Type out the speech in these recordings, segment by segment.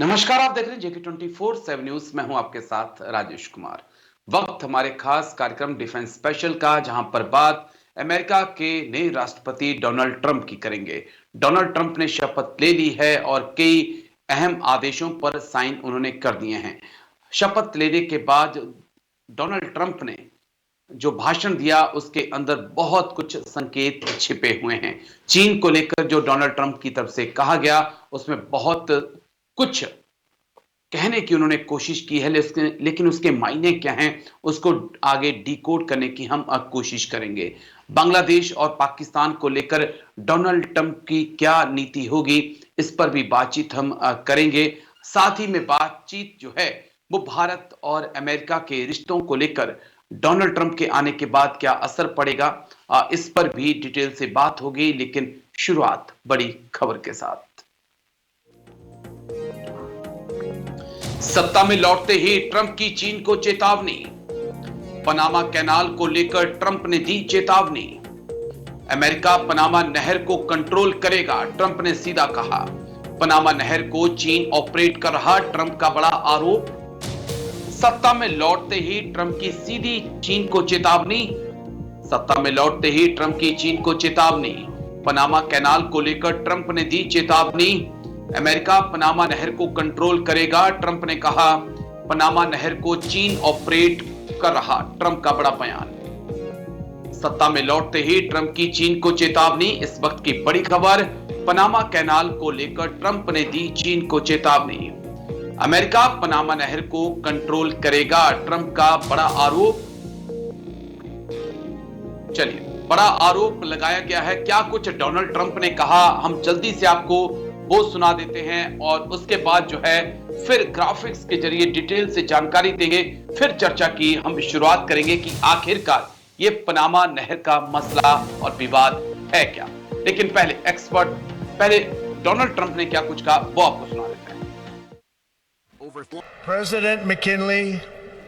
नमस्कार, आप देख रहे हैं जेके 24/7 न्यूज। मैं हूं आपके साथ राजेश कुमार। वक्त हमारे खास कार्यक्रम डिफेंस स्पेशल का, जहां पर बात अमेरिका के नए राष्ट्रपति डोनाल्ड ट्रंप की करेंगे। डोनाल्ड ट्रंप ने शपथ ले ली है और कई अहम आदेशों पर साइन उन्होंने कर दिए हैं। शपथ लेने के बाद डोनाल्ड ट्रंप ने जो भाषण दिया उसके अंदर बहुत कुछ संकेत छिपे हुए हैं। चीन को लेकर जो डोनाल्ड ट्रंप की तरफ से कहा गया उसमें बहुत कुछ कहने की उन्होंने कोशिश की है, लेकिन उसके मायने क्या हैं उसको आगे डिकोड करने की हम कोशिश करेंगे। बांग्लादेश और पाकिस्तान को लेकर डोनाल्ड ट्रंप की क्या नीति होगी, इस पर भी बातचीत हम करेंगे। साथ ही में बातचीत जो है वो भारत और अमेरिका के रिश्तों को लेकर डोनाल्ड ट्रंप के आने के बाद क्या असर पड़ेगा, इस पर भी डिटेल से बात होगी। लेकिन शुरुआत बड़ी खबर के साथ। सत्ता में लौटते ही ट्रंप की चीन को चेतावनी। पनामा कैनाल को लेकर ट्रंप ने दी चेतावनी। अमेरिका पनामा नहर को कंट्रोल करेगा, ट्रंप ने सीधा कहा। पनामा नहर को चीन ऑपरेट कर रहा, ट्रंप का बड़ा आरोप। सत्ता में लौटते ही ट्रंप की सीधी चीन को चेतावनी। सत्ता में लौटते ही ट्रंप की चीन को चेतावनी। पनामा कैनाल को लेकर ट्रंप ने दी चेतावनी। अमेरिका पनामा नहर को कंट्रोल करेगा, ट्रंप ने कहा। पनामा नहर को चीन ऑपरेट कर रहा, ट्रंप का बड़ा बयान। सत्ता में लौटते ही ट्रंप की चीन को चेतावनी। इस वक्त की बड़ी खबर, पनामा कैनाल को लेकर ट्रंप ने दी चीन को चेतावनी। अमेरिका पनामा नहर को कंट्रोल करेगा, ट्रंप का बड़ा आरोप। चलिए, बड़ा आरोप लगाया गया है। क्या कुछ डोनाल्ड ट्रंप ने कहा, हम जल्दी से आपको वो सुना देते हैं और उसके बाद जो है फिर ग्राफिक्स के जरिए डिटेल से जानकारी देंगे। फिर चर्चा की हम शुरुआत करेंगे कि आखिरकार ये पनामा नहर का मसला और विवाद है क्या। लेकिन पहले डोनाल्ड ट्रंप ने क्या कुछ कहा वो आपको सुना देते हैं। President McKinley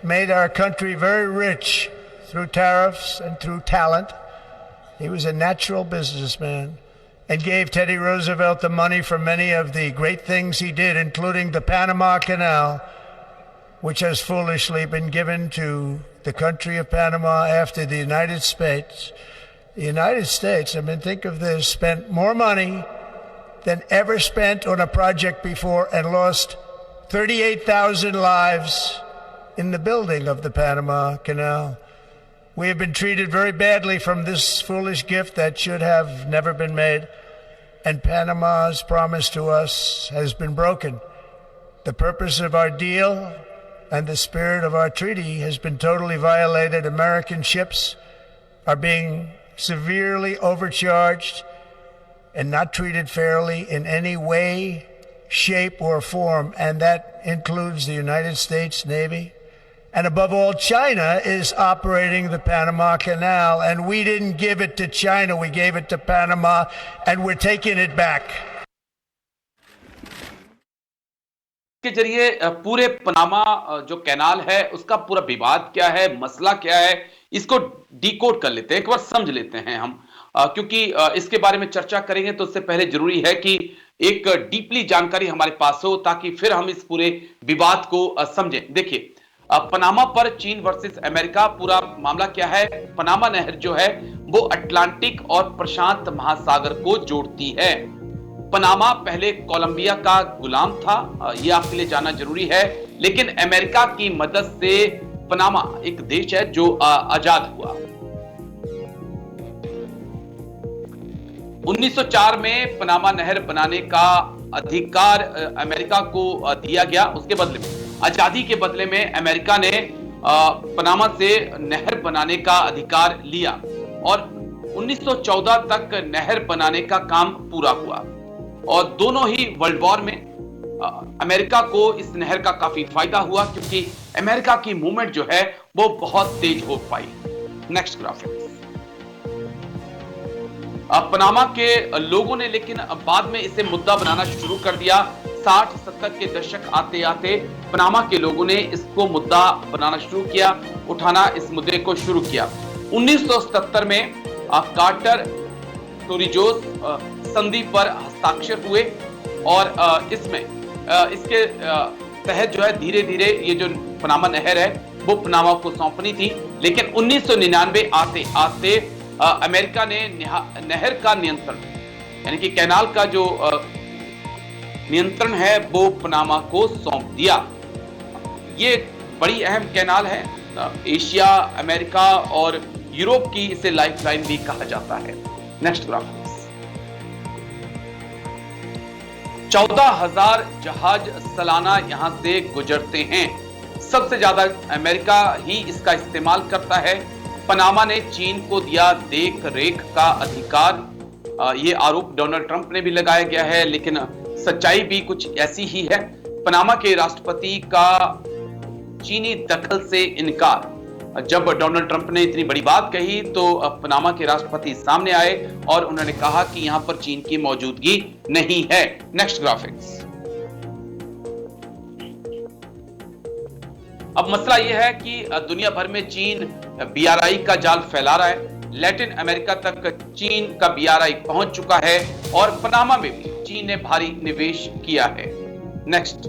made our country very rich through tariffs and through talent. He was a natural businessman and gave Teddy Roosevelt the money for many of the great things he did, including the Panama Canal, which has foolishly been given to the country of Panama after the United States. The United States, I mean, think of this, spent more money than ever spent on a project before and lost 38,000 lives in the building of the Panama Canal. We have been treated very badly from this foolish gift that should have never been made, and Panama's promise to us has been broken. The purpose of our deal and the spirit of our treaty has been totally violated. American ships are being severely overcharged and not treated fairly in any way, shape, or form, and that includes the United States Navy. And above all, China is operating the Panama Canal, and we didn't give it to China, we gave it to Panama, and we're taking it back. के जरिए पूरे Panama जो canal है उसका पूरा विवाद क्या है, मसला क्या है, इसको डिकोड कर लेते हैं, एक बार समझ लेते हैं हम। क्योंकि इसके बारे में चर्चा करेंगे तो उससे पहले जरूरी है कि एक डीपली जानकारी हमारे पास हो, ताकि फिर हम इस पूरे विवाद को समझें। देखिए, पनामा पर चीन वर्सेस अमेरिका पूरा मामला क्या है। पनामा नहर जो है वो अटलांटिक और प्रशांत महासागर को जोड़ती है। पनामा पहले कोलंबिया का गुलाम था, यह आपके लिए जानना जरूरी है। लेकिन अमेरिका की मदद से पनामा एक देश है जो आजाद हुआ। 1904 में पनामा नहर बनाने का अधिकार अमेरिका को दिया गया। उसके बदले में, आजादी के बदले में, अमेरिका ने पनामा से नहर बनाने का अधिकार लिया और 1914 तक नहर बनाने का काम पूरा हुआ। और दोनों ही वर्ल्ड वॉर में अमेरिका को इस नहर का काफी फायदा हुआ, क्योंकि अमेरिका की मूवमेंट जो है वो बहुत तेज हो पाई। Next graphic. पनामा के लोगों ने लेकिन बाद में इसे मुद्दा बनाना शुरू कर दिया। 60-70 के दशक आते आते पनामा के लोगों ने इसको मुद्दा बनाना शुरू किया, उठाना इस मुद्दे को शुरू किया। 1977 में कार्टर टोरिजोस संधि पर हस्ताक्षर हुए और इसमें इसके तहत जो है धीरे धीरे ये जो पनामा नहर है वो पनामा को सौंपनी थी, लेकिन 1999 आते आते अमेरिका ने नहर का नियंत्रण, यानी कि कैनाल का जो नियंत्रण है वो पनामा को सौंप दिया। ये बड़ी अहम कैनाल है, एशिया, अमेरिका और यूरोप की इसे लाइफलाइन भी कहा जाता है। Next graphics. 14,000 जहाज सालाना यहां से गुजरते हैं। सबसे ज्यादा अमेरिका ही इसका इस्तेमाल करता है। पनामा ने चीन को दिया देख रेख का अधिकार। ये आरोप डोनाल्ड ट्रंप ने भी लगाया गया है, लेकिन सच्चाई भी कुछ ऐसी ही है। पनामा के राष्ट्रपति का चीनी दखल से इनकार। जब डोनाल्ड ट्रंप ने इतनी बड़ी बात कही तो पनामा के राष्ट्रपति सामने आए और उन्होंने कहा कि यहां पर चीन की मौजूदगी नहीं है। Next graphics. अब मसला यह है कि दुनिया भर में चीन बीआरआई का जाल फैला रहा है। लैटिन अमेरिका तक चीन का बीआरआई पहुंच चुका है और पनामा में भी चीन ने भारी निवेश किया है। नेक्स्ट।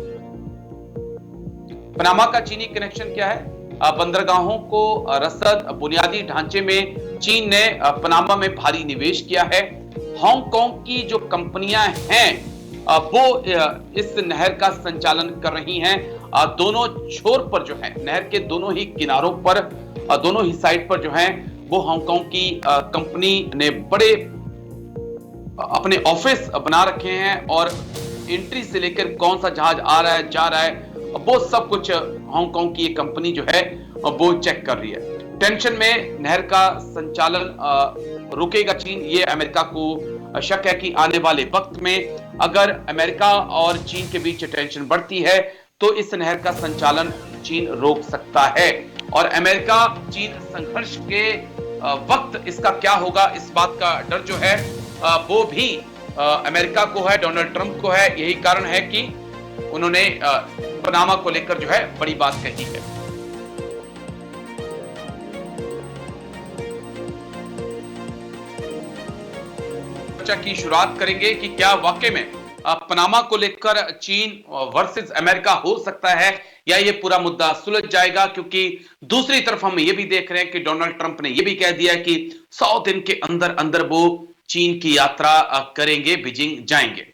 पनामा का चीनी कनेक्शन क्या है? बंदरगाहों को रसद, बुनियादी ढांचे में चीन ने पनामा में भारी निवेश किया है। हांगकांग की जो कंपनियां हैं वो इस नहर का संचालन कर रही हैं। दोनों छोर पर जो है, नहर के दोनों ही किनारों पर, दोनों ही साइड पर जो है वो हांगकांग की कंपनी ने बड़े अपने ऑफिस बना रखे हैं और एंट्री से लेकर कौन सा जहाज आ रहा है, जा रहा है, वो सब कुछ हांगकांग की ये कंपनी जो है वो चेक कर रही है। टेंशन में नहर का संचालन रुकेगा चीन, ये अमेरिका को शक है कि आने वाले वक्त में अगर अमेरिका और चीन के बीच टेंशन बढ़ती है तो इस नहर का संचालन चीन रोक सकता है। और अमेरिका चीन संघर्ष के वक्त इसका क्या होगा, इस बात का डर जो है वो भी अमेरिका को है, डोनाल्ड ट्रंप को है। यही कारण है कि उन्होंने पनामा को लेकर जो है बड़ी बात कही है। चर्चा की शुरुआत करेंगे कि क्या वाकई में पनामा को लेकर चीन वर्सेस अमेरिका हो सकता है या ये पूरा मुद्दा सुलझ जाएगा, क्योंकि दूसरी तरफ हम ये भी देख रहे हैं कि डोनाल्ड ट्रंप ने ये भी कह दिया कि 100 दिन के अंदर अंदर वो चीन की यात्रा करेंगे, बीजिंग जाएंगे।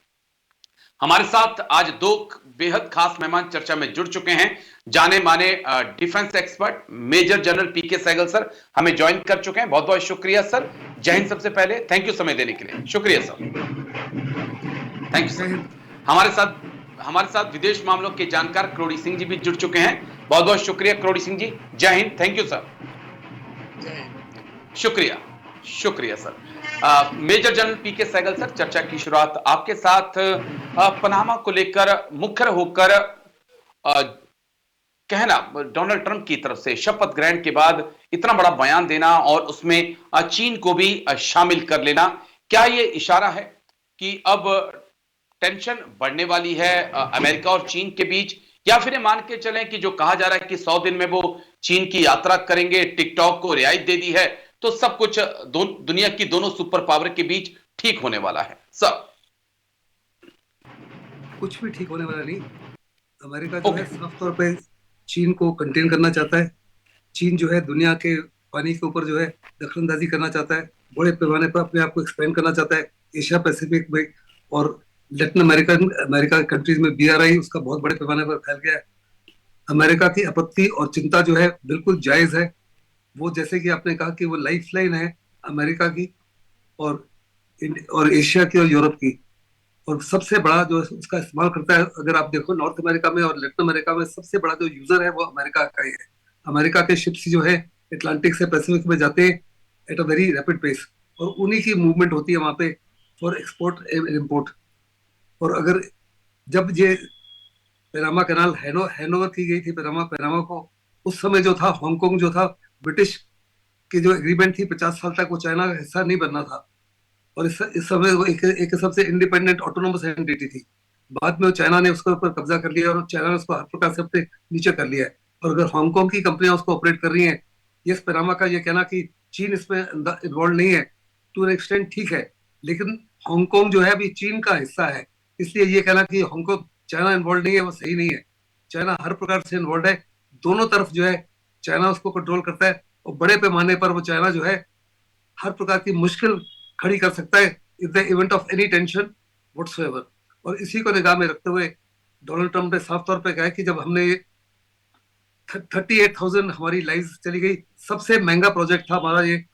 हमारे साथ आज दो बेहद खास मेहमान चर्चा में जुड़ चुके हैं। जाने माने डिफेंस एक्सपर्ट मेजर जनरल पीके सहगल सर हमें ज्वाइन कर चुके हैं। बहुत बहुत शुक्रिया सर। जय हिंद। सबसे पहले थैंक यू समय देने के लिए, शुक्रिया सर। Thank you sir. हमारे साथ विदेश मामलों के जानकार करोड़ी सिंह जी भी जुड़ चुके हैं। बहुत बहुत शुक्रिया करोड़ी सिंह जी। जय हिंद। Thank you sir. शुक्रिया शुक्रिया सर। मेजर जनरल पीके सहगल सर, चर्चा की शुरुआत आपके साथ। पनामा को लेकर मुखर होकर कहना, डोनाल्ड ट्रंप की तरफ से शपथ ग्रहण के बाद इतना बड़ा बयान देना और उसमें चीन को भी शामिल कर लेना, क्या ये इशारा है कि अब टेंशन बढ़ने वाली है अमेरिका और चीन के बीच, या फिर मान के चलें कि जो कहा जा रहा है कि 100 दिन में वो चीन की यात्रा करेंगे, टिकटॉक को रियायत दे दी है, तो सब कुछ दुनिया की दोनों सुपर पावर के बीच ठीक होने वाला है? सब कुछ भी ठीक होने वाला नहीं। अमेरिका जो है साफ तौर पे चीन को कंटेन करना चाहता है। चीन जो है दुनिया के पानी के ऊपर जो है दखलंदाजी करना चाहता है, बड़े पैमाने पर अपने आप को एक्सपेंड करना चाहता है एशिया पैसिफिक में और लैटिन अमेरिका कंट्रीज में। बीआरआई उसका बहुत बड़े पैमाने पर फैल गया है। अमेरिका की आपत्ति और चिंता जो है बिल्कुल जायज है। वो जैसे कि आपने कहा कि वो लाइफलाइन है अमेरिका की और एशिया की और यूरोप की, और सबसे बड़ा जो उसका इस्तेमाल करता है, अगर आप देखो नॉर्थ अमेरिका में और लैटिन अमेरिका में सबसे बड़ा जो यूजर है वो अमेरिका का ही है। अमेरिका के शिप्स जो है अटलांटिक से पैसिफिक में जाते हैं at a very rapid pace, और उन्हीं की मूवमेंट होती है वहां पे फॉर एक्सपोर्ट एंड इम्पोर्ट। और अगर जब ये पैनामा कैनाल हैंडओवर की गई थी पैनामा को, उस समय जो था हांगकांग जो था ब्रिटिश की जो एग्रीमेंट थी 50 साल तक वो चाइना का हिस्सा नहीं बनना था, और इस समय वो एक सबसे इंडिपेंडेंट ऑटोनोमस एंटिटी थी। बाद में चाइना ने उसके ऊपर कब्जा कर लिया और चाइना ने उसको हर प्रकार से अपने नीचे कर लिया है। और अगर हांगकांग की कंपनियां उसको ऑपरेट कर रही हैं, ये पैनामा का ये कहना कि चीन इसमें इन्वॉल्व नहीं है, टू एन एक्सटेंट ठीक है, लेकिन हांगकांग जो है अभी चीन का हिस्सा है, इसलिए ये कहना कि हांगकांग चाइना इन्वॉल्व नहीं है वो सही नहीं है। चाइना हर प्रकार से इन्वॉल्व है, दोनों तरफ जो है चाइना उसको कंट्रोल करता है, और बड़े पैमाने पर वो चाइना जो है हर प्रकार की मुश्किल खड़ी कर सकता है in the event of any tension whatsoever. और इसी को निगाह में रखते हुए डोनाल्ड ट्रंप ने साफ तौर पे कहा कि जब हमने 38,000 हमारी लाइफ चली गई, सबसे महंगा प्रोजेक्ट था हमारा ये,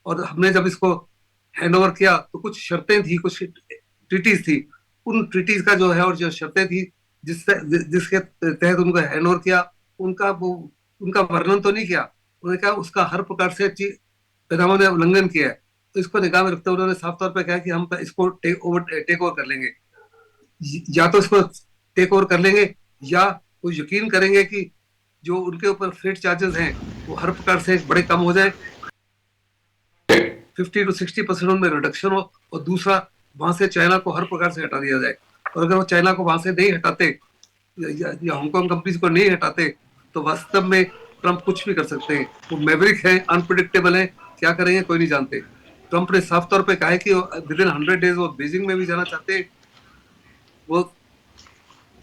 और हमने जब इसको हैंड ओवर किया तो कुछ शर्तें थी, कुछ ट्रीटीज थी, उन ट्रीटीज का जो है और जो शर्तें थी जिसके तहत उनको हैंड ओवर किया, उनका वर्णन तो नहीं किया, उन्होंने कहा उसका हर प्रकार से पैनामा ने उल्लंघन किया है। तो इसको निगाह में रखते हुए उन्होंने साफ तौर पे कहा कि हम इसको टेक ओवर कर लेंगे, या तो इसको टेक ओवर कर लेंगे या वो यकीन करेंगे कि जो उनके ऊपर फ्रेट चार्जेस हैं वो हर प्रकार से बड़े कम हो जाए, 50 to 60% उनमें रिडक्शन हो, और दूसरा वहां से चाइना को हर प्रकार से हटा दिया जाए। और अगर वो चाइना को वहां से नहीं हटाते या हांगकांग कंपनीज को नहीं हटाते तो वास्तव में ट्रंप कुछ भी कर सकते हैं। वो मैवरिक है, अनप्रिडिक्टेबल है, क्या करेंगे कोई नहीं जानते। ट्रंप ने साफ तौर पे कहा है कि विद इन 100 डेज वो बीजिंग में भी जाना चाहते हैं, वो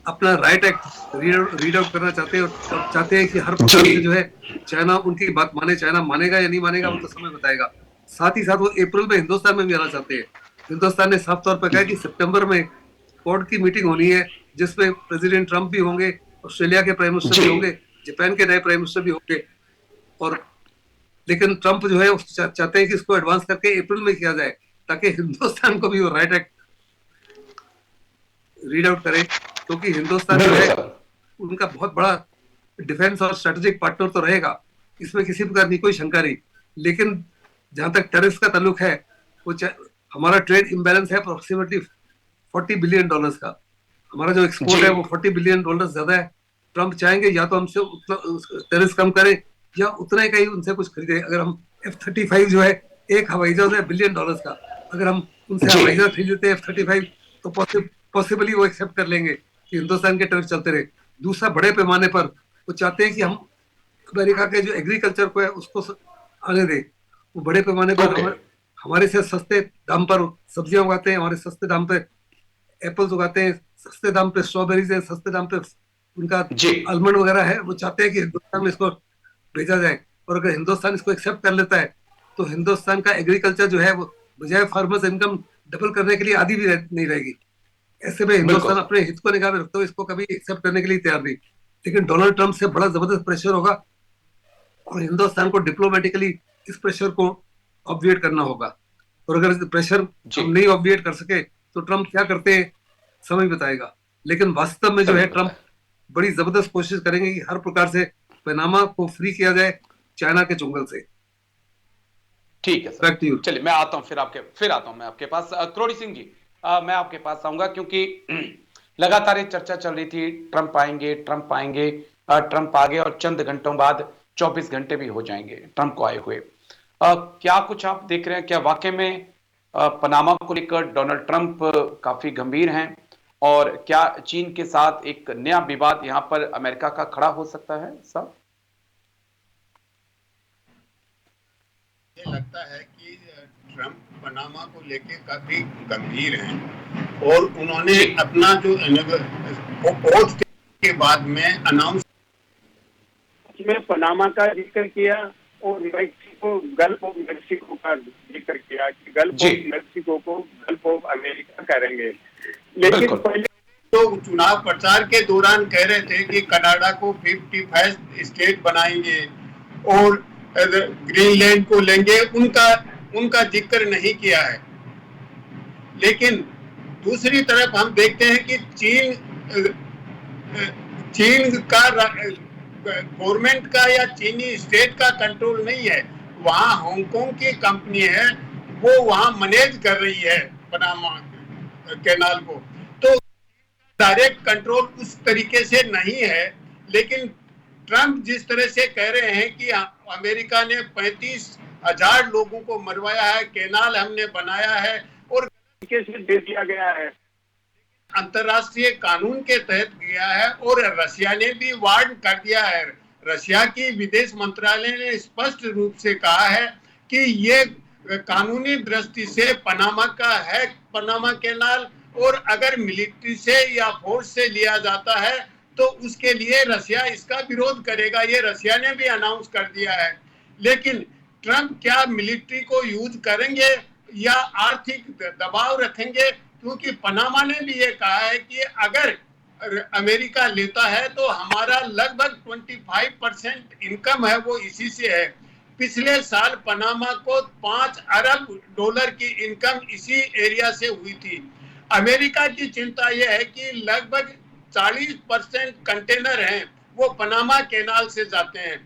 अपना राइट एक्ट रीड आउट करना चाहते हैं, और चाहते हैं कि हर प्रकार से जो है चाइना उनकी बात माने। चाइना मानेगा या नहीं मानेगा वो तो समय बताएगा। साथ ही साथ वो अप्रैल में हिंदुस्तान में भी आना चाहते हैं। हिंदुस्तान ने साफ तौर पर कहा कि सितंबर में क्वाड की मीटिंग होनी है, जिसमें प्रेसिडेंट ट्रंप भी होंगे, ऑस्ट्रेलिया के प्राइम मिनिस्टर भी होंगे, जापान के नए प्राइम मिनिस्टर भी होंगे। और लेकिन ट्रंप जो है चाहते हैं कि इसको एडवांस करके अप्रैल में किया जाए, ताकि हिंदुस्तान को भी वो राइट एक्ट रीड आउट करे, क्योंकि हिंदुस्तान जो है उनका बहुत बड़ा डिफेंस और स्ट्रेटेजिक पार्टनर तो रहेगा, इसमें किसी प्रकार की कोई शंका नहीं। लेकिन जहां तक टैरिफ का ताल्लुक है, वो हमारा ट्रेड इम्बैलेंस है अप्रोक्सीमेटली $40 बिलियन का। हमारा जो एक्सपोर्ट है वो $40 बिलियन ज्यादा है। ट्रंप चाहेंगे या तो हमसे टैरिफ कम करें या उतना ही उनसे कुछ खरीदे। अगर हम F-35 जो है एक हवाई जहाज है $1 बिलियन का, अगर हम उनसे हवाई जहाज खरीद लेते हैं F-35 तो पॉसिबली वो एक्सेप्ट कर लेंगे कि हिंदुस्तान के टैरिफ चलते रहे। दूसरा, बड़े पैमाने पर वो चाहते हैं कि हम अमेरिका के जो एग्रीकल्चर को है उसको आने दें। वो बड़े पैमाने पर हमारे से सस्ते दाम पर सब्जियां उगाते हैं, हमारे सस्ते दाम पे एप्पल्स उगाते हैं, सस्ते दाम पे स्ट्रॉबेरीज है, सस्ते दाम पे उनका आलमंड वगैरह है। वो चाहते हैं कि हिंदुस्तान में इसको भेजा जाए, और अगर हिंदुस्तान इसको एक्सेप्ट कर लेता है तो हिंदुस्तान का एग्रीकल्चर जो है वो बजाय फार्मर्स इनकम डबल करने के लिए आधी भी नहीं रहेगी। ऐसे में हिंदुस्तान अपने हित को निगाह में रखते हुए इसको कभी एक्सेप्ट करने के लिए तैयार नहीं। लेकिन डोनाल्ड ट्रंप से बड़ा जबरदस्त प्रेशर होगा, और हिंदुस्तान को डिप्लोमेटिकली इस प्रेशर को ऑब्विएट करना होगा। और अगर प्रेशर हम नहीं ऑब्विएट कर सके तो ट्रंप क्या करते हैं समय बताएगा। लेकिन वास्तव में जो है ट्रंप बड़ी जबरदस्त कोशिश करेंगे कि हर प्रकार से पनामा को फ्री किया जाए चाइना के चुंगल से। ठीक है सर, चलिए मैं आता हूं, फिर आता हूं मैं आपके पास। करोड़ी सिंह जी, मैं आपके पास आऊंगा, क्योंकि लगातार ये चर्चा चल रही थी ट्रंप आएंगे, ट्रंप आ गए और चंद घंटों बाद 24 घंटे भी हो जाएंगे ट्रंप को आए हुए। क्या कुछ आप देख रहे हैं, क्या वाकई में पनामा को लेकर डोनाल्ड ट्रंप काफी गंभीर हैं, और क्या चीन के साथ एक नया विवाद यहां पर अमेरिका का खड़ा हो सकता है? सर, मुझे लगता है कि ट्रंप पनामा को लेकर काफी गंभीर हैं, और उन्होंने अपना जो ओथ के बाद में अनाउंस में पनामा का जिक्र किया, और गल्फ ऑफ मेक्सिको का जिक्र किया कि गल्फ ऑफ मेक्सिको को गल्फ ऑफ अमेरिका करेंगे। लेकिन पहले तो चुनाव प्रचार के दौरान कह रहे थे कि कनाडा को 55 स्टेट बनाएंगे और ग्रीनलैंड को लेंगे, उनका जिक्र नहीं किया है। लेकिन दूसरी तरफ हम देखते हैं कि चीन का गवर्नमेंट का या चीनी स्टेट का कंट्रोल नहीं है, वहां हांगकांग की कंपनी है, वो वहां मैनेज कर रही है पनामा कैनाल को, तो डायरेक्ट कंट्रोल उस तरीके से नहीं है। लेकिन ट्रंप जिस तरह से कह रहे हैं कि अमेरिका ने 35,000 लोगों को मरवाया है, कैनाल हमने बनाया है और कैसे दे दिया गया है, अंतरराष्ट्रीय कानून के तहत गया है, और रशिया ने भी वार्न कर दिया है। रशिया की विदेश मंत्रालय ने स्पष्ट रूप से कहा है कि ये कानूनी दृष्टि से पनामा का है, पनामा कैनाल, और अगर मिलिट्री से या फोर्स से लिया जाता है तो उसके लिए रशिया इसका विरोध करेगा, ये रशिया ने भी अनाउंस कर दिया है। लेकिन ट्रंप क्या मिलिट्री को यूज करेंगे या आर्थिक दबाव रखेंगे, क्योंकि पनामा ने भी ये कहा है कि अगर अमेरिका लेता है तो हमारा लगभग 25% इनकम है वो इसी से है। पिछले साल पनामा को 5 अरब डॉलर की इनकम इसी एरिया से हुई थी। अमेरिका की चिंता यह है कि लगभग 40% कंटेनर हैं वो पनामा कैनाल से जाते हैं।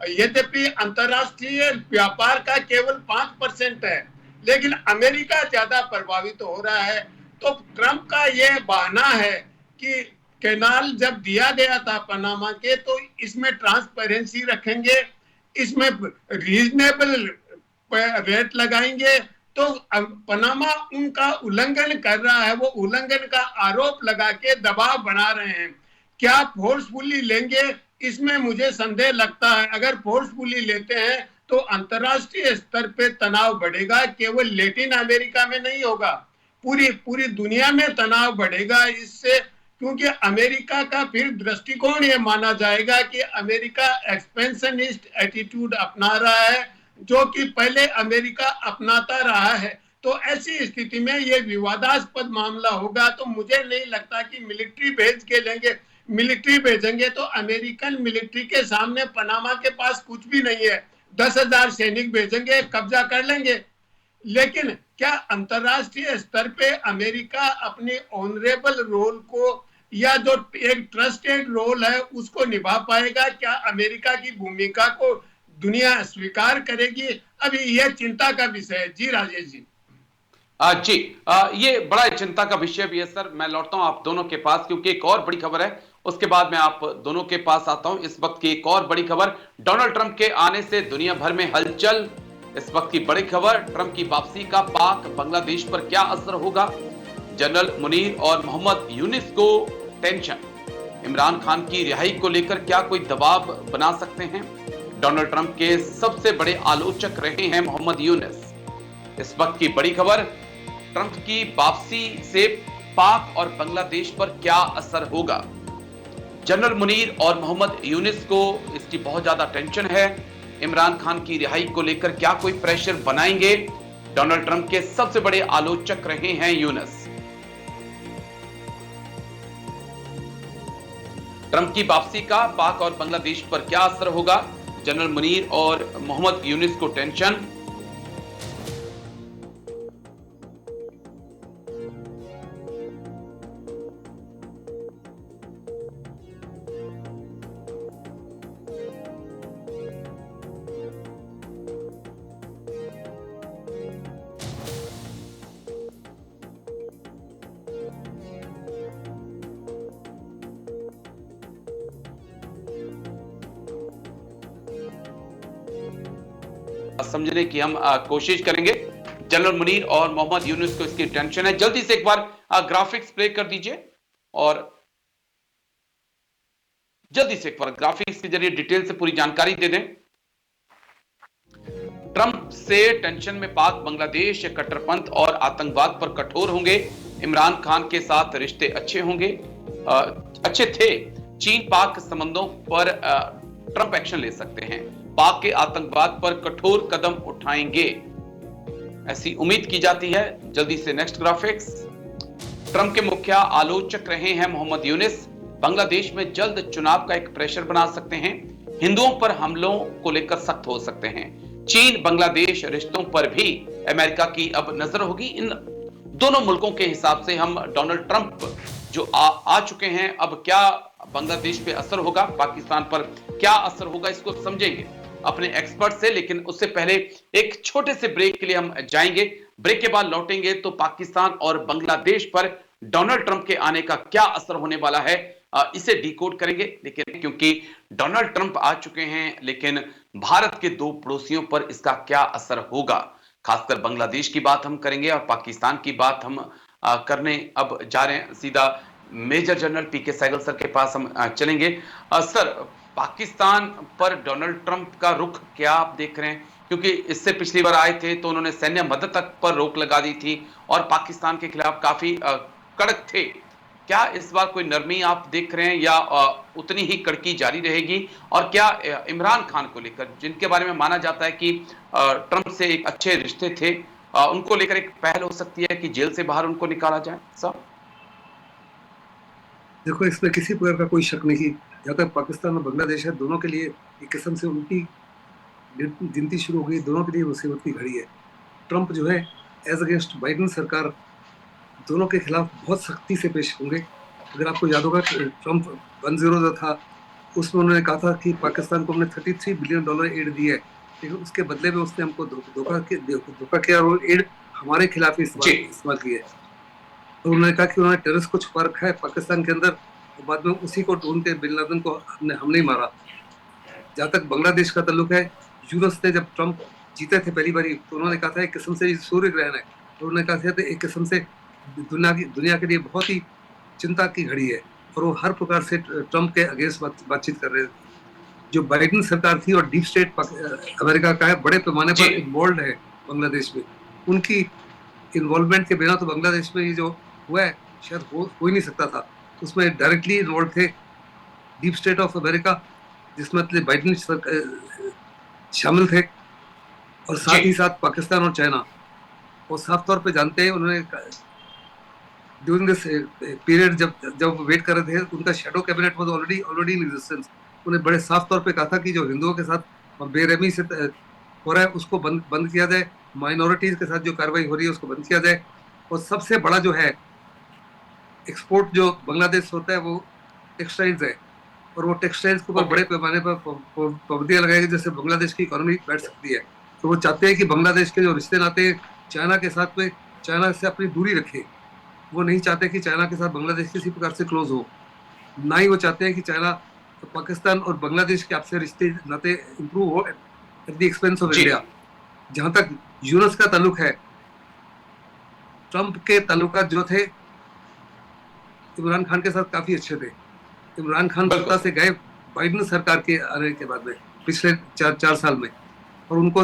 यद्यपि अंतरराष्ट्रीय व्यापार का केवल 5% है, लेकिन अमेरिका ज्यादा प्रभावित हो रहा है। तो ट्रंप का यह बहाना है कि कैनाल जब दिया गया था पनामा के, तो इसमें ट्रांसपेरेंसी रखेंगे, इसमें रीजनेबल रेट लगाएंगे। तो पनामा उनका उल्लंघन कर रहा है, वो उल्लंघन का आरोप लगा के दबाव बना रहे हैं। क्या फोर्सफुली लेंगे, इसमें मुझे संदेह लगता है। अगर फोर्सफुली लेते हैं तो अंतरराष्ट्रीय स्तर पे तनाव बढ़ेगा, केवल लैटिन अमेरिका में नहीं होगा, पूरी दुनिया में तनाव बढ़ेगा इससे, क्योंकि अमेरिका का फिर दृष्टिकोण ये माना जाएगा कि अमेरिका एक्सपेंशनिस्ट एटीट्यूड अपना रहा है, जो कि पहले अमेरिका अपनाता रहा है। तो ऐसी स्थिति में ये विवादास्पद मामला होगा। तो मुझे नहीं लगता कि मिलिट्री भेज के लेंगे। मिलिट्री भेजेंगे तो अमेरिकन मिलिट्री के सामने पनामा के पास कुछ भी नहीं है। 10,000 सैनिक भेजेंगे, कब्जा कर लेंगे। लेकिन क्या अंतरराष्ट्रीय स्तर पे अमेरिका अपने ऑनरेबल रोल को या जो एक ट्रस्टेड रोल है उसको निभा पाएगा? क्या अमेरिका की भूमिका को दुनिया स्वीकार करेगी? अभी यह चिंता का विषय है। जी राजेश जी। जी, ये बड़ा चिंता का विषय भी है सर। मैं लौटता हूं आप दोनों के पास, क्योंकि एक और बड़ी खबर है, उसके बाद मैं आप दोनों के पास आता हूं। इस वक्त की एक और बड़ी खबर, डोनाल्ड ट्रंप के आने से दुनिया भर में हलचल। इस वक्त की बड़ी खबर, ट्रंप की वापसी का पाक बांग्लादेश पर क्या असर होगा? जनरल मुनीर और मोहम्मद यूनिस को टेंशन। इमरान खान की रिहाई को लेकर क्या कोई दबाव बना सकते हैं? डोनाल्ड ट्रंप के सबसे बड़े आलोचक रहे हैं मोहम्मद यूनिस। इस वक्त की बड़ी खबर, ट्रंप की वापसी से पाक और बांग्लादेश पर क्या असर होगा? जनरल मुनीर और मोहम्मद यूनिस को इसकी बहुत ज्यादा टेंशन है। इमरान खान की रिहाई को लेकर क्या कोई प्रेशर बनाएंगे? डोनाल्ड ट्रंप के सबसे बड़े आलोचक रहे हैं यूनिस। ट्रंप की वापसी का पाक और बांग्लादेश पर क्या असर होगा? जनरल मुनीर और मोहम्मद यूनिस को टेंशन। समझने की हम कोशिश करेंगे। जनरल मुनीर और मोहम्मद यूनुस को इसकी टेंशन है। जल्दी से एक बार ग्राफिक्स प्ले कर दीजिए और जल्दी से एक बार ग्राफिक्स के जरिए डिटेल से पूरी जानकारी दे दें। ट्रंप से टेंशन में पाक बांग्लादेश, कट्टरपंथ और आतंकवाद पर कठोर होंगे। इमरान खान के साथ रिश्ते अच्छे होंगे, अच्छे थे। चीन पाक संबंधों पर ट्रंप एक्शन ले सकते हैं। पाक के आतंकवाद पर कठोर कदम उठाएंगे, ऐसी उम्मीद की जाती है। जल्दी से नेक्स्ट ग्राफिक्स। ट्रंप के मुख्य आलोचक रहे हैं मोहम्मद यूनिस। बांग्लादेश में जल्द चुनाव का एक प्रेशर बना सकते हैं। हिंदुओं पर हमलों को लेकर सख्त हो सकते हैं। चीन बांग्लादेश रिश्तों पर भी अमेरिका की अब नजर होगी। इन दोनों मुल्कों के हिसाब से हम डोनाल्ड ट्रंप जो आ चुके हैं, अब क्या बांग्लादेश पे असर होगा, पाकिस्तान पर क्या असर होगा, इसको समझेंगे अपने एक्सपर्ट से। लेकिन उससे पहले एक छोटे से ब्रेक के लिए हम जाएंगे। ब्रेक के बाद लौटेंगे तो पाकिस्तान और बांग्लादेश पर डोनाल्ड ट्रंप के आने का क्या असर होने वाला है, इसे डिकोड करेंगे। लेकिन क्योंकि डोनाल्ड ट्रंप आ चुके हैं, लेकिन भारत के दो पड़ोसियों पर इसका क्या असर होगा, खासकर बांग्लादेश की बात हम करेंगे और पाकिस्तान की बात हम करने अब जा रहे हैं। सीधा मेजर जनरल पीके सहगल सर के पास हम चलेंगे। सर, पाकिस्तान पर डोनाल्ड ट्रंप का रुख क्या आप देख रहे हैं? क्योंकि इससे पिछली बार आए थे तो उन्होंने सैन्य मदद तक पर रोक लगा दी थी और पाकिस्तान के खिलाफ काफी कड़क थे, क्या इस बार कोई नरमी आप देख रहे हैं या उतनी ही कड़की जारी रहेगी? और क्या इमरान खान को लेकर, जिनके बारे में माना जाता है कि ट्रंप से एक अच्छे रिश्ते थे, उनको लेकर एक पहल हो सकती है कि जेल से बाहर उनको निकाला जाए? साहब देखो, इसमें किसी प्रकार का कोई शक नहीं। जहाँ तक पाकिस्तान और बांग्लादेश है, दोनों के लिए एक किस्म से उनकी गिनती शुरू हो गई, दोनों के लिए मुसीबत की घड़ी है। ट्रंप जो है एज अगेंस्ट बाइडेन सरकार, दोनों के खिलाफ बहुत सख्ती से पेश होंगे। अगर आपको याद होगा, ट्रंप 1-0 जो था, उसमें उन्होंने कहा था कि पाकिस्तान को हमने $33 बिलियन एड दी है, लेकिन उसके बदले में उसने हमको धोखा किया और वो एड हमारे खिलाफ ही इस्तेमाल की है। तो उन्होंने कहा कि उन्होंने टेररिस्ट को छुपा रखा है पाकिस्तान के अंदर, और बाद में उसी को ढूंढ के बिन लादेन को हमने ही मारा। जहाँ तक बांग्लादेश का ताल्लुक है, यूनुस ने जब ट्रंप जीते थे पहली बारी, तो उन्होंने कहा था एक किस्म से सूर्य ग्रहण है, और उन्होंने कहा था एक किस्म से दुनिया के लिए बहुत ही चिंता की घड़ी है, और वो हर प्रकार से ट्रंप के अगेंस्ट बातचीत कर रहे थे। जो बाइडेन सरकार थी और डीप स्टेट अमेरिका का है, बड़े पैमाने पर इन्वॉल्व है बांग्लादेश में। उनकी इन्वॉल्वमेंट के बिना तो बांग्लादेश में ये जो हुआ है शायद हो ही नहीं सकता था। उसमें डायरेक्टली इन्वॉल्व थे डीप स्टेट ऑफ अमेरिका, जिसमें बाइडेन शामिल थे, और साथ ही साथ पाकिस्तान और चाइना। और साफ तौर पे जानते हैं, उन्होंने ड्यूरिंग दिस पीरियड जब वेट कर रहे थे, उनका shadow cabinet was already in existence. उन्हें बड़े साफ तौर पे कहा था कि जो हिंदुओं के साथ बेरहमी से हो रहा है उसको बंद किया जाए, माइनॉरिटीज के साथ जो कार्रवाई हो रही है उसको बंद किया जाए। और सबसे बड़ा जो है एक्सपोर्ट जो बांग्लादेश होता है वो टेक्सटाइल्स है, और वो टेक्सटाइल्स के ऊपर बड़े पैमाने पर पाबंदियां लगाएगी, जिससे बांग्लादेश की इकोनॉमी बैठ सकती है। तो वो चाहते हैं कि बांग्लादेश के जो रिश्ते नाते चाइना के साथ में, चाइना से अपनी दूरी रखे। वो नहीं चाहते कि चाइना के साथ बांग्लादेश किसी प्रकार से क्लोज हो, ना ही वो चाहते हैं कि चाइना तो पाकिस्तान और बांग्लादेश के आपसे रिश्ते नाते इंप्रूव हो at the expense of India. जहां तक यूनुस का ताल्लुक है, ट्रंप के ताल्लुकात जो थे इमरान खान के साथ काफी अच्छे थे। इमरान खान सत्ता से गए बाइडेन सरकार के आने के बाद में पिछले 4 साल में, और उनको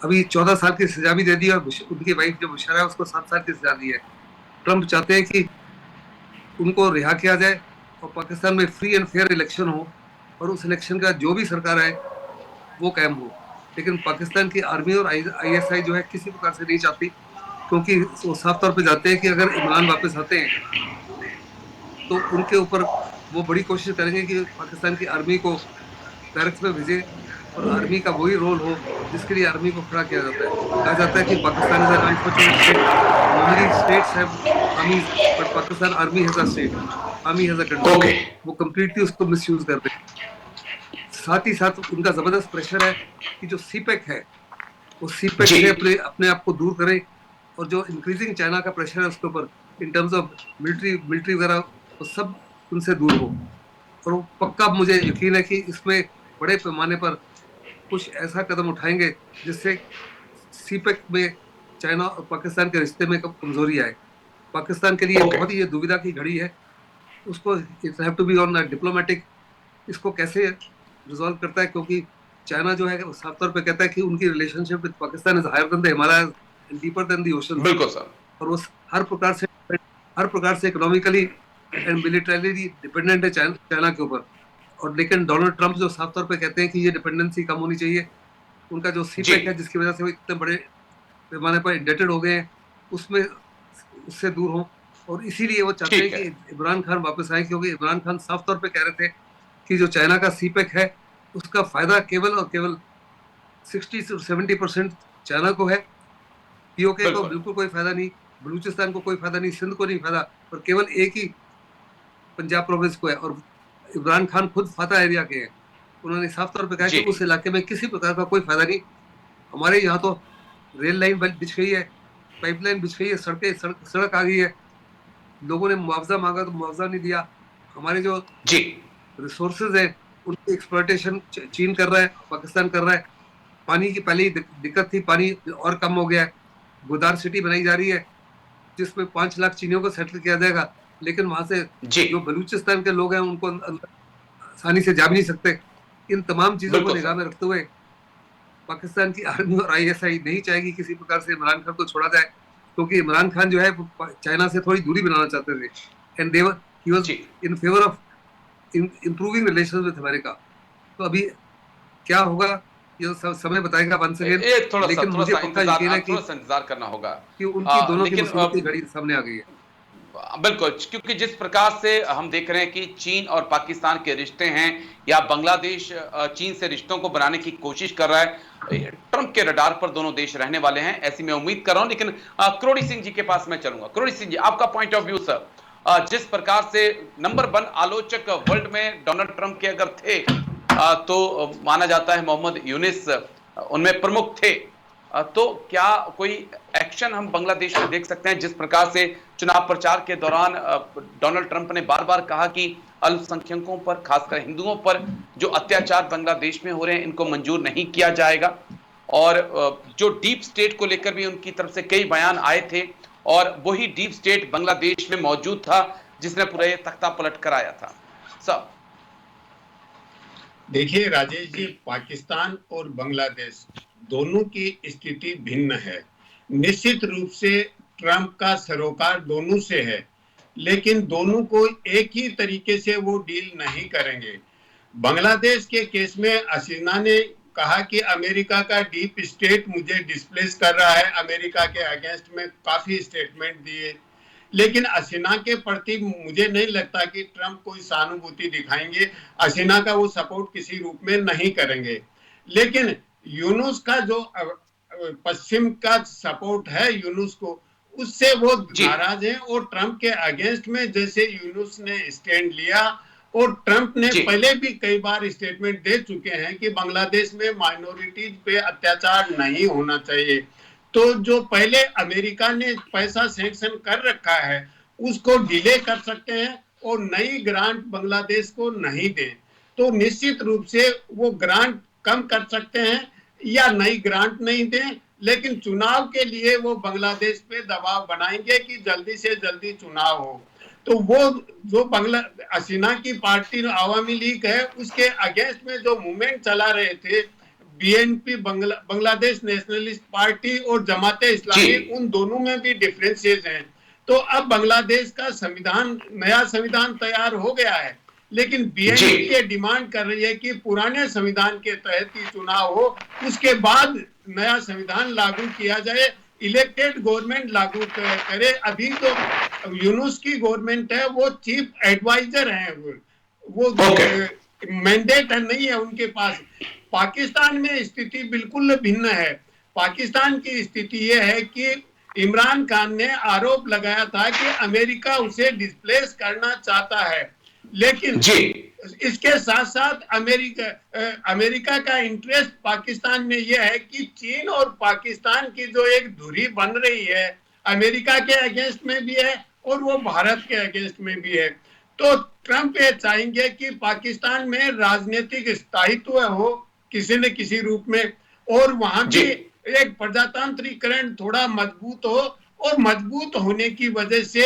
अभी 14 साल की सजा भी दे दी, और उनकी वाइफ जो बुशरा है उसको 7 साल की सजा दी है। ट्रंप चाहते हैं कि उनको रिहा किया जाए और पाकिस्तान में फ्री एंड फेयर इलेक्शन हो, और उस इलेक्शन का जो भी सरकार है वो कायम हो। लेकिन पाकिस्तान की आर्मी और ISI जो है किसी प्रकार से नहीं चाहती, क्योंकि वो साफ तौर पे जानते हैं कि अगर इमरान वापस आते हैं तो उनके ऊपर वो बड़ी कोशिश करेंगे कि पाकिस्तान की आर्मी को बैरक्स में भेजे, और आर्मी का वही रोल हो जिसके लिए आर्मी को खड़ा किया जाता है। कहा जाता है कि Pakistan is an unfortunate state, normally states have army, but Pakistan army has a state, army has a country. वो कंप्लीटली उसको मिसयूज करते हैं। साथ ही साथ उनका जबरदस्त प्रेशर है कि जो सीपेक है वो सीपेक से अपने आप को दूर करे, और जो इंक्रीजिंग चाइना का प्रेशर है उसके ऊपर इन टर्म्स ऑफ मिलिट्री वगैरह, वो सब उनसे दूर हो। और वो पक्का मुझे यकीन है कि इसमें बड़े पैमाने पर कुछ ऐसा कदम उठाएंगे जिससे सीपेक में चाइना और पाकिस्तान के रिश्ते में कमजोरी आए। पाकिस्तान के लिए बहुत ही ये दुविधा की घड़ी है, उसको it have to be on diplomatic, इसको कैसे रिजॉल्व करता है, क्योंकि चाइना जो है साफ तौर पे कहता है कि उनकी relationship with Pakistan is higher than the Himalayas and deeper than the ocean. बिल्कुल सर। और वो हर प्रकार से इकोनॉमिकली एंड मिलिटरीली डिपेंडेंट है चाइना के ऊपर। और लेकिन डोनाल्ड ट्रंप जो साफ तौर पे कहते हैं कि ये डिपेंडेंसी कम होनी चाहिए, उनका जो सीपेक है जिसकी वजह से वो इतने बड़े पैमाने पर इंडेटेड हो गए हैं, उसमें उससे दूर हो। और इसीलिए वो चाहते हैं कि इमरान खान वापस आए, क्योंकि इमरान खान साफ तौर पे कह रहे थे कि जो चाइना का सीपेक है उसका फायदा केवल और केवल 60 से 70% चाइना को है, पीओके को बिल्कुल कोई फायदा नहीं, बलूचिस्तान को कोई फायदा नहीं, सिंध को नहीं फायदा, और केवल एक ही पंजाब प्रोविंस को है। और इमरान खान खुद फाता एरिया के हैं, उन्होंने साफ तौर पे कहा कि उस इलाके में किसी प्रकार का कोई फायदा नहीं। हमारे यहाँ तो रेल लाइन बिछ गई है, पाइपलाइन बिछ गई है, सड़क आ गई है, लोगों ने मुआवजा मांगा तो मुआवजा नहीं दिया। हमारे जो रिसोर्सेज है उनकी एक्सप्लॉयटेशन चीन कर रहा है, पाकिस्तान कर रहा है। पानी की पहले ही दिक्कत थी, पानी और कम हो गया है। गुदार सिटी बनाई जा रही है जिसमें 5 लाख चीनियों को सेटल किया जाएगा, लेकिन वहां से जो बलूचिस्तान के लोग हैं उनको आसानी से जा भी नहीं सकते। इन तमाम चीजों को निगाह में रखते हुए पाकिस्तान की आर्मी और ISI नहीं चाहेगी किसी प्रकार से इमरान खान को छोड़ा जाए, क्योंकि इमरान खान जो है चाइना से थोड़ी दूरी बनाना चाहते थे, and he was in favour of improving relations with America. तो अभी क्या होगा ये सब समय बताएगा वंस अगेन, लेकिन मुझे पक्का यकीन है कि थोड़ा सा इंतजार करना होगा कि उनकी दोनों की लेकिन मुसीबत की घड़ी सामने आ गई है। बिल्कुल, क्योंकि जिस प्रकार से हम देख रहे हैं कि चीन और पाकिस्तान के रिश्ते हैं या बांग्लादेश चीन से रिश्तों को बनाने की कोशिश कर रहा है, ट्रंप के रडार पर दोनों देश रहने वाले हैं, ऐसी मैं उम्मीद कर रहा हूं। लेकिन करोड़ी सिंह जी के पास मैं चलूंगा। करोड़ी सिंह जी, आपका पॉइंट ऑफ व्यू सर, जिस प्रकार से नंबर 1 आलोचक वर्ल्ड में डोनाल्ड ट्रंप के अगर थे तो माना जाता है मोहम्मद यूनिस उनमें प्रमुख थे, तो क्या कोई एक्शन हम बांग्लादेश में देख सकते हैं? जिस प्रकार से चुनाव प्रचार के दौरान डोनाल्ड ट्रंप ने बार बार कहा कि अल्पसंख्यकों पर, खासकर हिंदुओं पर जो अत्याचार बांग्लादेश में हो रहे हैं इनको मंजूर नहीं किया जाएगा, और जो डीप स्टेट को लेकर भी उनकी तरफ से कई बयान आए थे, और वही डीप स्टेट बांग्लादेश में मौजूद था जिसने पूरा ये तख्ता पलट कराया था। सब देखिए राजेश जी, पाकिस्तान और बांग्लादेश दोनों की स्थिति भिन्न है। निश्चित रूप से ट्रंप का सरोकार दोनों से है, लेकिन दोनों को एक ही तरीके से वो डील नहीं करेंगे। बांग्लादेश के केस में हसीना ने कहा कि अमेरिका का डीप स्टेट मुझे डिस्प्लेस कर रहा है, अमेरिका के अगेंस्ट में काफी स्टेटमेंट दिए, लेकिन हसीना के प्रति मुझे नहीं लगता कि ट्रंप कोई सहानुभूति दिखाएंगे। हसीना का वो सपोर्ट किसी रूप में नहीं करेंगे। लेकिन यूनुस का जो पश्चिम का सपोर्ट है यूनुस को, उससे वो नाराज हैं, और ट्रंप के अगेंस्ट में जैसे यूनुस ने स्टैंड लिया, और ट्रंप ने पहले भी कई बार स्टेटमेंट दे चुके हैं कि बांग्लादेश में माइनॉरिटीज पे अत्याचार नहीं होना चाहिए। तो जो पहले अमेरिका ने पैसा सैंक्शन कर रखा है उसको डिले कर सकते हैं और नई ग्रांट बांग्लादेश को नहीं दे, तो निश्चित रूप से वो ग्रांट कम कर सकते हैं या नई ग्रांट नहीं दें, लेकिन चुनाव के लिए वो बांग्लादेश पे दबाव बनाएंगे कि जल्दी से जल्दी चुनाव हो। तो वो जो हसीना की पार्टी आवामी लीग है उसके अगेंस्ट में जो मूवमेंट चला रहे थे, बीएनपी बांग्लादेश नेशनलिस्ट पार्टी और जमाते इस्लामी, उन दोनों में भी डिफरेंसेस हैं। तो अब बांग्लादेश का संविधान, नया संविधान तैयार हो गया है, लेकिन बीएनपी ये डिमांड कर रही है कि पुराने संविधान के तहत ही चुनाव हो, उसके बाद नया संविधान लागू किया जाए, इलेक्टेड गवर्नमेंट लागू करे। अभी तो यूनुस की गवर्नमेंट है, वो चीफ एडवाइजर है, वो मैंडेट नहीं है उनके पास। पाकिस्तान में स्थिति बिल्कुल भिन्न है। पाकिस्तान की स्थिति यह है कि इमरान खान ने आरोप लगाया था कि अमेरिका उसे डिस्प्लेस करना चाहता है, लेकिन इसके साथ साथ अमेरिका का इंटरेस्ट पाकिस्तान में यह है कि चीन और पाकिस्तान की जो एक धुरी बन रही है, अमेरिका के अगेंस्ट में भी है और वो भारत के अगेंस्ट में भी है। तो ट्रंप ये चाहेंगे कि पाकिस्तान में राजनीतिक स्थायित्व हो किसी न किसी रूप में, और वहां भी एक प्रजातांत्रिकरण थोड़ा मजबूत हो, और मजबूत होने की वजह से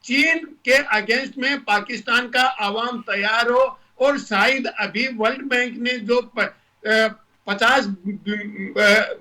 चीन के अगेंस्ट में पाकिस्तान का आवाम तैयार हो, और शायद अभी वर्ल्ड बैंक ने जो 50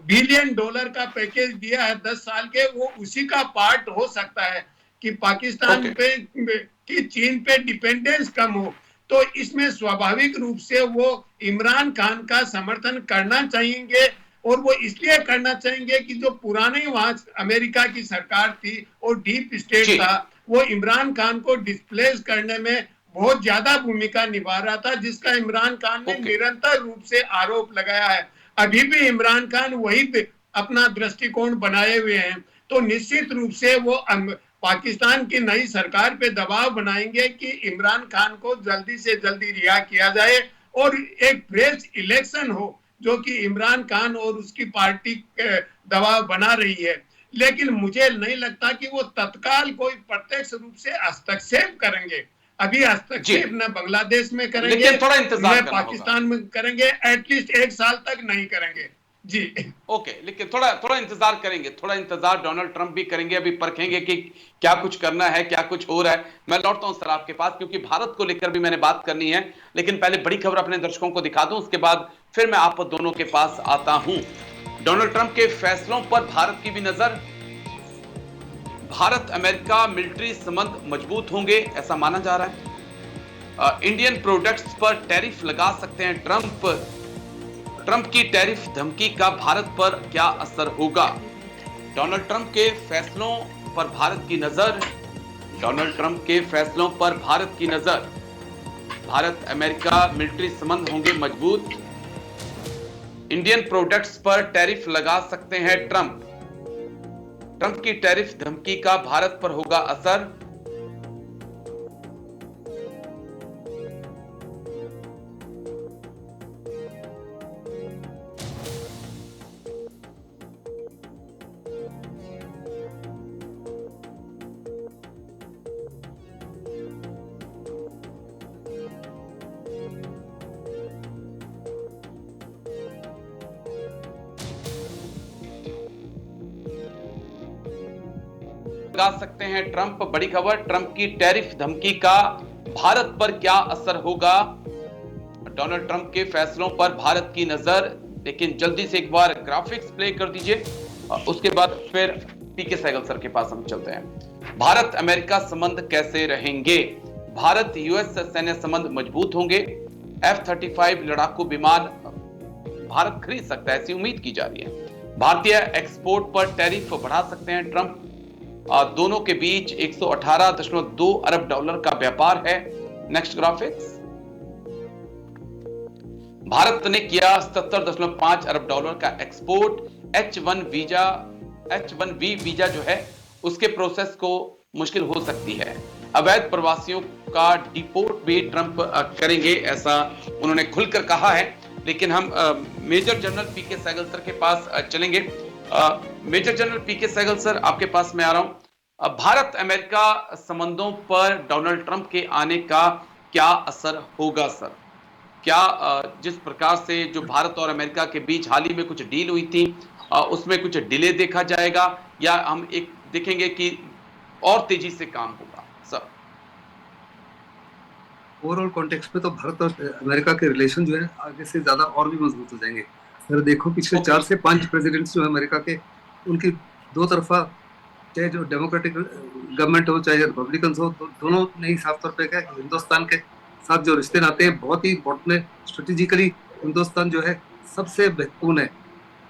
बिलियन डॉलर का पैकेज दिया है 10 साल के, वो उसी का पार्ट हो सकता है कि पाकिस्तान पे कि चीन पे डिपेंडेंस कम हो। तो इसमें स्वाभाविक रूप से वो इमरान खान का समर्थन करना चाहेंगे, और वो इसलिए करना चाहेंगे कि जो पुराने वहां अमेरिका की सरकार थी और डीप स्टेट था, वो इमरान खान को डिस्प्लेस करने में बहुत ज्यादा भूमिका निभा रहा था, जिसका इमरान खान ने निरंतर रूप से आरोप लगाया है। अभी भी इमरान खान वही अपना दृष्टिकोण बनाए हुए हैं। तो निश्चित रूप से वो पाकिस्तान की नई सरकार पे दबाव बनाएंगे कि इमरान खान को जल्दी से जल्दी रिहा किया जाए और एक फ्रेश इलेक्शन हो, जो कि इमरान खान और उसकी पार्टी दबाव बना रही है। लेकिन मुझे नहीं लगता कि वो तत्काल कोई प्रत्यक्ष रूप से हस्तक्षेप करेंगे। अभी हस्तक्षेप न बांग्लादेश में करेंगे, न पाकिस्तान में करेंगे, एटलीस्ट 1 साल तक नहीं करेंगे। जी ओके, लेकिन थोड़ा इंतजार करेंगे, थोड़ा इंतजार डोनाल्ड ट्रंप भी करेंगे। अभी परखेंगे कि क्या कुछ करना है, क्या कुछ हो रहा है। मैं लौटता हूं सर आपके पास, क्योंकि भारत को लेकर भी मैंने बात करनी है, लेकिन पहले बड़ी खबर अपने दर्शकों को दिखा दूं, उसके बाद फिर मैं आप दोनों के पास आता हूं। डोनाल्ड ट्रंप के फैसलों पर भारत की भी नजर। भारत अमेरिका मिलिट्री संबंध मजबूत होंगे, ऐसा माना जा रहा है। इंडियन प्रोडक्ट्स पर टैरिफ लगा सकते हैं ट्रंप की टैरिफ धमकी का भारत पर क्या असर होगा? डोनाल्ड ट्रंप के फैसलों पर भारत की नजर। डोनाल्ड ट्रंप के फैसलों पर भारत की नजर। भारत अमेरिका मिलिट्री संबंध होंगे मजबूत। इंडियन प्रोडक्ट्स पर टैरिफ लगा सकते हैं ट्रंप की टैरिफ धमकी का भारत पर होगा असर। लगा सकते हैं ट्रंप। बड़ी खबर, ट्रंप की टैरिफ धमकी का भारत पर क्या असर होगा? डोनाल्ड ट्रंप के फैसलों पर भारत की नजर। लेकिन जल्दी से एक बार ग्राफिक्स प्ले कर दीजिए, उसके बाद फिर पीके सहगल सर के पास हम चलते हैं। भारत अमेरिका संबंध कैसे रहेंगे? भारत यूएस सैन्य संबंध मजबूत होंगे। F-35 लड़ाकू विमान भारत खरीद सकता है, ऐसी उम्मीद की जा रही है। भारतीय एक्सपोर्ट पर टैरिफ बढ़ा सकते हैं ट्रंप। दोनों के बीच 118.2 अरब डॉलर का व्यापार है। Next graphics. भारत ने किया 77.5 अरब डॉलर का एक्सपोर्ट। H-1B वीजा जो है उसके प्रोसेस को मुश्किल हो सकती है। अवैध प्रवासियों का डिपोर्ट भी ट्रंप करेंगे, ऐसा उन्होंने खुलकर कहा है। लेकिन हम मेजर जनरल पीके सहगल सर के पास चलेंगे। मेजर जनरल पीके सहगल सर, आपके पास मैं आ रहा हूं। भारत अमेरिका संबंधों पर डोनाल्ड ट्रंप के आने का क्या असर होगा सर? क्या जिस प्रकार से जो भारत और अमेरिका के बीच हाल ही में कुछ डील हुई थी, उसमें कुछ डिले देखा जाएगा, या हम एक देखेंगे कि और तेजी से काम होगा सर? ओवरऑल कॉन्टेक्स्ट में तो भारत और अमेरिका के रिलेशन जो है आगे से ज्यादा और भी मजबूत हो जाएंगे। सर देखो, पिछले 4 से 5 प्रेसिडेंट्स जो है अमेरिका के, उनकी दो तरफा, चाहे जो डेमोक्रेटिक गवर्नमेंट हो चाहे रिपब्लिकन हो, तो दोनों ने ही साफ तौर पे कहा कि हिंदुस्तान के साथ जो रिश्ते नाते हैं बहुत ही इंपॉर्टेंट है। स्ट्रेटेजिकली हिंदुस्तान जो है सबसे महत्वपूर्ण है।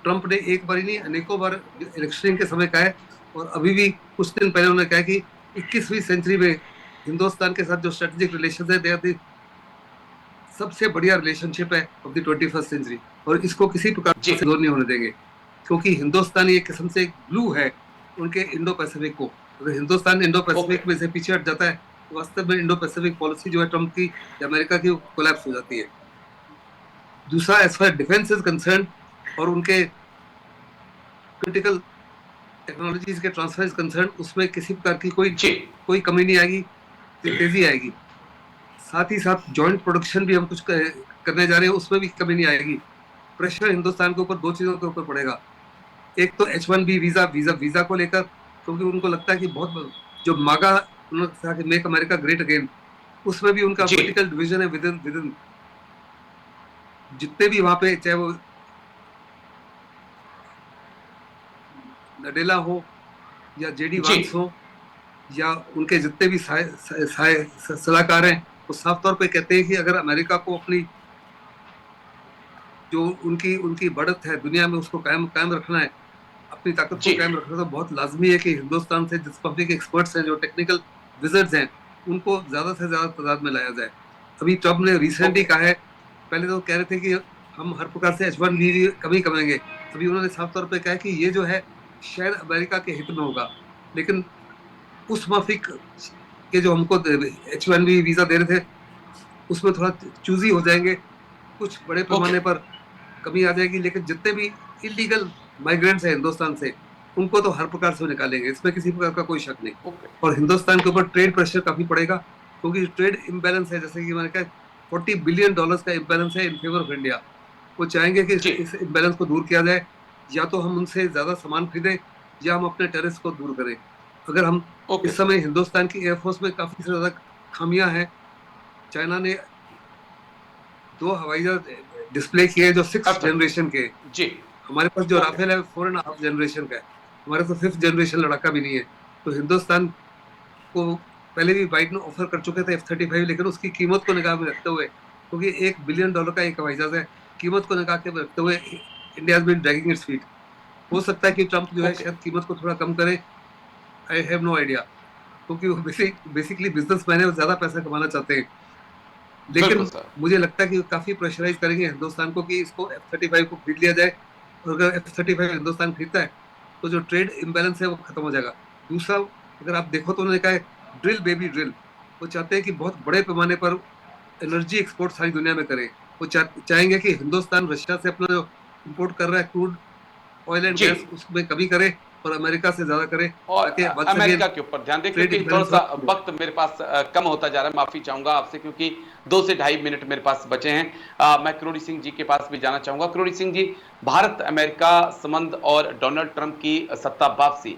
ट्रंप ने एक बार ही नहीं, अनेकों बार इलेक्शन के समय कहा है, और अभी भी कुछ दिन पहले उन्होंने कहा कि 21वीं सेंचुरी में हिंदुस्तान के साथ जो स्ट्रेटेजिक रिलेशन है, दे आर दी सबसे बढ़िया रिलेशनशिप है ऑफ द 21st सेंचुरी, और इसको किसी प्रकार से दूर नहीं होने देंगे, क्योंकि हिंदुस्तान एक किस्म से ग्लू है उनके इंडो पैसिफिक को। अगर हिंदुस्तान इंडो पैसिफिक में से पीछे हट जाता है तो वास्तव में इंडो पैसिफिक पॉलिसी जो है ट्रंप की या अमेरिका की, कोलैप्स हो जाती है। दूसरा, as far defence is concern और उनके क्रिटिकल टेक्नोलॉजीज के ट्रांसफर इज कंसर्न, उसमें किसी प्रकार की कोई कमी नहीं आएगी, तेजी आएगी। साथ ही साथ जॉइंट प्रोडक्शन भी हम कुछ करने जा रहे हैं, उसमें भी कमी नहीं आएगी। प्रेशर हिंदुस्तान के ऊपर 2 चीजों के ऊपर पड़ेगा। एक तो H-1B वीजा को लेकर, क्योंकि उनको लगता है कि बहुत जो मागा उन्होंने कहा कि मेक अमेरिका ग्रेट अगेन, उसमें भी उनका पॉलिटिकल डिवीजन है विदिन जितने भी वहां पे, चाहे वो नडेला हो या जेडी वांस हो या उनके जितने भी सलाहकार हैं, वो साफ तौर पे कहते हैं कि अगर अमेरिका को अपनी जो उनकी बढ़त है दुनिया में उसको कायम रखना है, अपनी ताकत को कायम रखना, तो बहुत लाजमी है कि हिंदुस्तान से जिस पब्लिक एक्सपर्ट्स हैं, जो टेक्निकल विजर्ड्स हैं, उनको ज्यादा से ज्यादा तादाद में लाया जाए। अभी ट्रंप ने रिसेंटली कहा है, पहले तो कह रहे थे कि हम हर प्रकार से H-1B कमी कमाएंगे, अभी उन्होंने साफ तौर पे कहा है कि ये जो है शायद अमेरिका के हित में होगा, लेकिन उस माफिक के जो हमको H-1B वीजा दे रहे थे उसमें थोड़ा चूजी हो जाएंगे, कुछ बड़े पैमाने पर कमी आ जाएगी, लेकिन जितने भी इलीगल माइग्रेंट्स हैं हिंदुस्तान से, उनको तो हर प्रकार से निकालेंगे, इसमें किसी प्रकार का कोई शक नहीं। और हिंदुस्तान के ऊपर ट्रेड प्रेशर काफी पड़ेगा, क्योंकि ट्रेड इम्बैलेंस है, जैसे कि मैंने कहा $40 बिलियन का इम्बैलेंस है इन फेवर ऑफ इंडिया। वो चाहेंगे कि इस इम्बैलेंस को दूर किया जाए, या तो हम उनसे ज्यादा सामान खरीदें या हम अपने टेरिस को दूर करें। अगर हम इस समय हिंदुस्तान की एयरफोर्स में काफी ज्यादा खामियां हैं। चाइना ने 2 हवाई जहाज डिस्प्ले किए जो 6th जनरेशन के जी। हमारे पास जो राफेल है 4.5 जनरेशन का है, हमारे तो 5th जनरेशन लड़ाका भी नहीं है। तो हिंदुस्तान को पहले भी बाइडेन ऑफर कर चुके थे F-35, लेकिन उसकी कीमत को निगाह में रखते हुए, क्योंकि $1 बिलियन का एक हवाई जहाज है, कीमत को निगाह में रखते हुए India has been dragging its feet. हो सकता है कि ट्रंप जो है शायद कीमत को थोड़ा कम करे, आई हैव नो आइडिया, क्योंकि वो बेसिकली बिजनेसमैन है और ज्यादा पैसा कमाना चाहते हैं। लेकिन मुझे लगता है कि काफी प्रेशराइज करेंगे हिंदुस्तान को कि इसको F-35 को खरीद लिया जाए, और अगर F-35 हिंदुस्तान खरीदता है तो जो ट्रेड इम्बैलेंस है वो खत्म हो जाएगा। दूसरा, अगर आप देखो तो उन्होंने कहा है ड्रिल बेबी ड्रिल, वो चाहते हैं कि बहुत बड़े पैमाने पर एनर्जी एक्सपोर्ट सारी दुनिया में करे। वो चाहेंगे कि हिंदुस्तान रशिया से अपना जो इम्पोर्ट कर रहा है क्रूड ऑयल एंड गैस, उसमें कमी करे और अमेरिका से ज्यादा करे, और अमेरिका के ऊपर ध्यान दें, क्योंकि थोड़ा सा वक्त मेरे पास कम होता जा रहा है। माफी चाहूंगा आपसे, क्योंकि 2 से 2.5 मिनट मेरे पास बचे हैं। मैं करोड़ी सिंह जी के पास भी जाना चाहूंगा। करोड़ी सिंह जी, भारत अमेरिका संबंध और डोनाल्ड ट्रंप की सत्ता वापसी,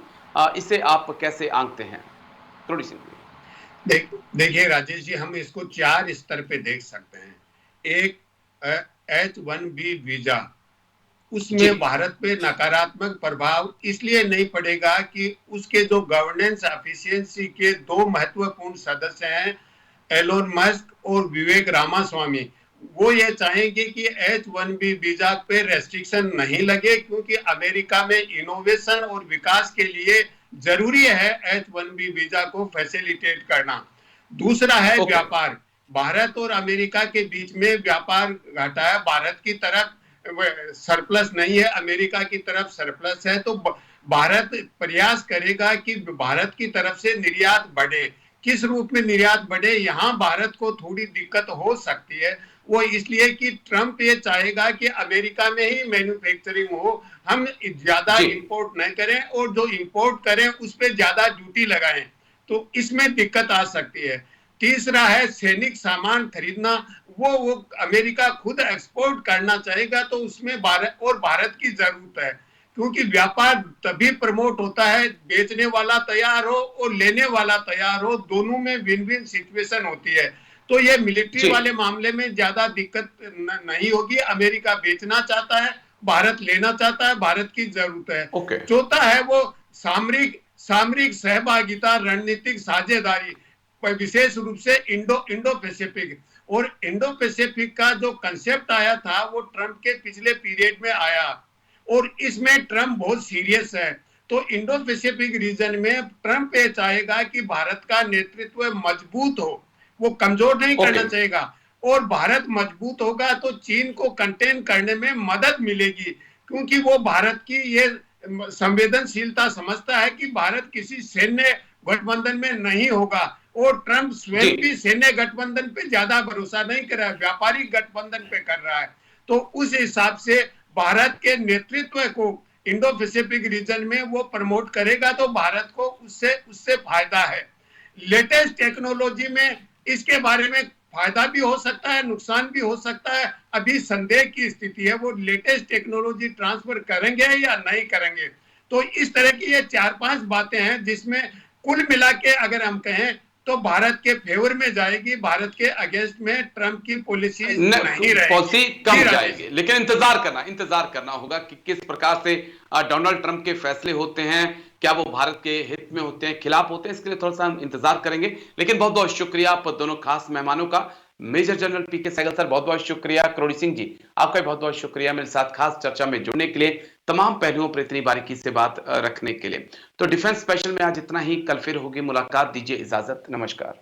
इसे आप कैसे आंकते हैं? करोड़ी सिंह जी। देखिए राजेश जी, हम इसको 4 स्तर पे देख सकते हैं। एक, H-1B वीजा, उसमें भारत पे नकारात्मक प्रभाव इसलिए नहीं पड़ेगा कि उसके जो गवर्नेंस एफिशिएंसी के 2 महत्वपूर्ण सदस्य हैं, एलोन मस्क और विवेक रामास्वामी, वो ये चाहेंगे कि H-1B वीजा पे रेस्ट्रिक्शन नहीं लगे, क्योंकि अमेरिका में इनोवेशन और विकास के लिए जरूरी है H-1B वीजा को फैसिलिटेट करना। दूसरा है व्यापार, भारत और अमेरिका के बीच में व्यापार घाटा है, भारत की तरफ सरप्लस नहीं है, अमेरिका की तरफ सरप्लस है। तो भारत प्रयास करेगा कि भारत की तरफ से निर्यात बढ़े। किस रूप में निर्यात बढ़े, यहाँ भारत को थोड़ी दिक्कत हो सकती है। वो इसलिए कि ट्रंप ये चाहेगा कि अमेरिका में ही मैन्युफैक्चरिंग हो, हम ज्यादा इंपोर्ट नहीं करें, और जो इंपोर्ट करें उस पर ज्यादा ड्यूटी लगाएं, तो इसमें दिक्कत आ सकती है। तीसरा है सैनिक सामान खरीदना, वो अमेरिका खुद एक्सपोर्ट करना चाहेगा, तो उसमें भारत की जरूरत है, क्योंकि व्यापार तभी प्रमोट होता है बेचने वाला तैयार हो और लेने वाला तैयार हो, दोनों में विन विन सिचुएशन होती है। तो ये मिलिट्री वाले मामले में ज्यादा दिक्कत नहीं होगी। अमेरिका बेचना चाहता है, भारत लेना चाहता है, भारत की जरूरत है। चौथा है वो सामरिक सहभागिता, रणनीतिक साझेदारी, विशेष रूप से इंडो पैसिफिक। और इंडो पैसिफिक का जो कंसेप्ट आया था वो ट्रंप के पिछले पीरियड में आया, और इसमें ट्रंप बहुत सीरियस है। तो इंडो पैसिफिक रीजन में ट्रंप ये चाहेगा कि भारत का नेतृत्व मजबूत हो, वो कमजोर नहीं करना चाहेगा। और भारत मजबूत होगा तो चीन को कंटेन करने में मदद मिलेगी, क्योंकि वो भारत की ये संवेदनशीलता समझता है कि भारत किसी सैन्य गठबंधन में नहीं होगा। और ट्रंप स्वयं भी सैन्य गठबंधन पे ज्यादा भरोसा नहीं कर रहा है, व्यापारिक गठबंधन पे कर रहा है। तो उस हिसाब से भारत के नेतृत्व को इंडो पैसिफिक रीजन में वो प्रमोट करेगा, तो भारत को उससे फायदा है। लेटेस्ट टेक्नोलॉजी में इसके बारे में फायदा भी हो सकता है, नुकसान भी हो सकता है, अभी संदेह की स्थिति है वो लेटेस्ट टेक्नोलॉजी ट्रांसफर करेंगे या नहीं करेंगे। तो इस तरह की ये 4-5 बातें हैं जिसमें कुल मिला के अगर हम कहें तो भारत के फेवर में जाएगी, भारत के अगेंस्ट में ट्रंप की पॉलिसी नहीं रहेगी, पॉलिसी कम जाएगी। लेकिन इंतजार करना होगा कि किस प्रकार से डोनाल्ड ट्रंप के फैसले होते हैं, क्या वो भारत के हित में होते हैं, खिलाफ होते हैं, इसके लिए थोड़ा सा हम इंतजार करेंगे। लेकिन बहुत बहुत शुक्रिया आप दोनों खास मेहमानों का। मेजर जनरल पीके सहगल सर बहुत बहुत शुक्रिया। करोड़ी सिंह जी आपका भी बहुत बहुत शुक्रिया मेरे साथ खास चर्चा में जुड़ने के लिए, तमाम पहलुओं पर इतनी बारीकी से बात रखने के लिए। तो डिफेंस स्पेशल में आज इतना ही, कल फिर होगी मुलाकात, दीजिए इजाजत, नमस्कार।